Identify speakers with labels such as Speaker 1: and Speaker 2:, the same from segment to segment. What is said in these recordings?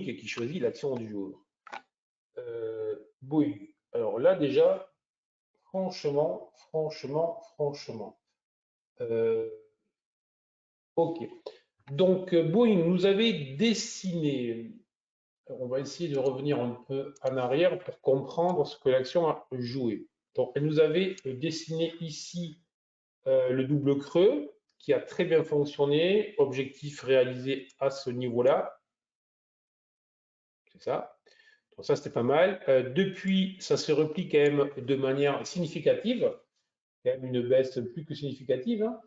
Speaker 1: technique qui choisit l'action du jour. Bouygues. Alors là, déjà, franchement. Ok. Donc, Boeing nous avait dessiné. On va essayer de revenir un peu en arrière pour comprendre ce que l'action a joué. Donc, elle nous avait dessiné ici le double creux qui a très bien fonctionné, objectif réalisé à ce niveau-là. C'est ça. Donc ça, c'était pas mal. Depuis, ça se replie quand même de manière significative. Quand même une baisse plus que significative. Hein.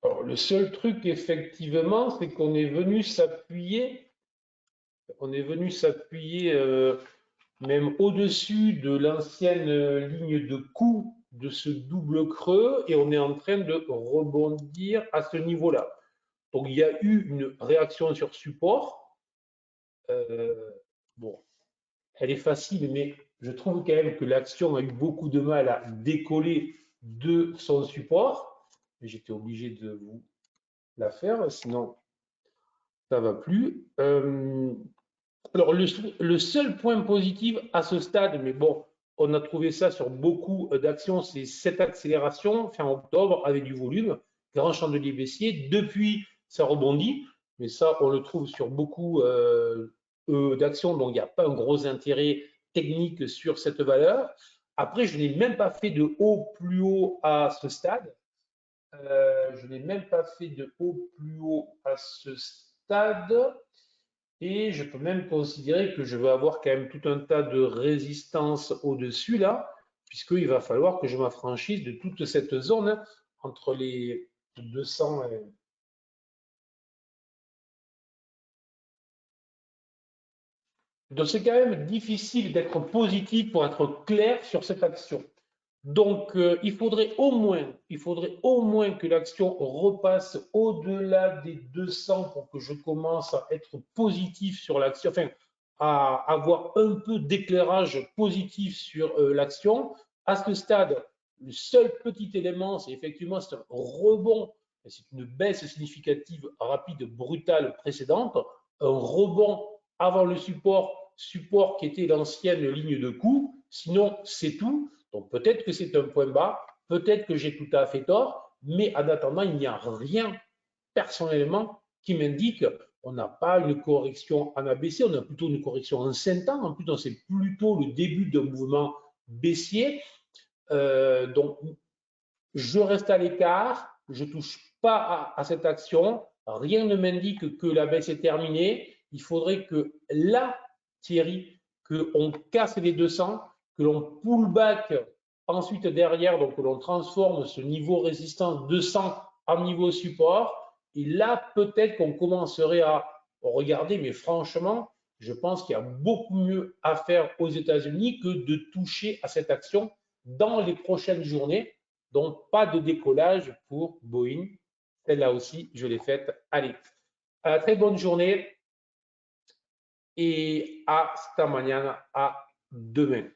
Speaker 1: Alors, le seul truc, effectivement, c'est qu'on est venu s'appuyer, même au-dessus de l'ancienne ligne de coup de ce double creux et on est en train de rebondir à ce niveau-là. Donc, il y a eu une réaction sur support. Bon, elle est facile, mais je trouve quand même que l'action a eu beaucoup de mal à décoller de son support. J'étais obligé de vous la faire, sinon ça va plus. Alors, le seul point positif à ce stade, mais bon, on a trouvé ça sur beaucoup d'actions, c'est cette accélération fin octobre avec du volume, grand chandelier baissier. Depuis, ça rebondit, mais ça, on le trouve sur beaucoup d'actions, donc il n'y a pas un gros intérêt technique sur cette valeur. Après, je n'ai même pas fait de haut plus haut à ce stade. Je n'ai même pas fait de haut plus haut à ce stade. Et je peux même considérer que je vais avoir quand même tout un tas de résistances au-dessus là, puisqu'il va falloir que je m'affranchisse de toute cette zone entre les 200 et... Donc c'est quand même difficile d'être positif pour être clair sur cette action. Donc il faudrait au moins que l'action repasse au-delà des 200 pour que je commence à être positif sur l'action, enfin à avoir un peu d'éclairage positif sur l'action. À ce stade, le seul petit élément, c'est effectivement un rebond, c'est une baisse significative, rapide, brutale précédente, un rebond avant le support qui était l'ancienne ligne de coup. Sinon, c'est tout. Donc peut-être que c'est un point bas, peut-être que j'ai tout à fait tort, mais en attendant, il n'y a rien personnellement qui m'indique qu'on n'a pas une correction en ABC, on a plutôt une correction en 5 ans. En plus, c'est plutôt le début d'un mouvement baissier. Donc, je reste à l'écart, je ne touche pas à cette action. Rien ne m'indique que la baisse est terminée. Il faudrait que là, Thierry, qu'on casse les 200, que l'on pull back ensuite derrière, donc que l'on transforme ce niveau résistance 200 en niveau support. Et là, peut-être qu'on commencerait à regarder, mais franchement, je pense qu'il y a beaucoup mieux à faire aux États-Unis que de toucher à cette action dans les prochaines journées. Donc, pas de décollage pour Boeing. Celle-là aussi, je l'ai faite. Allez, très bonne journée et hasta mañana, à demain.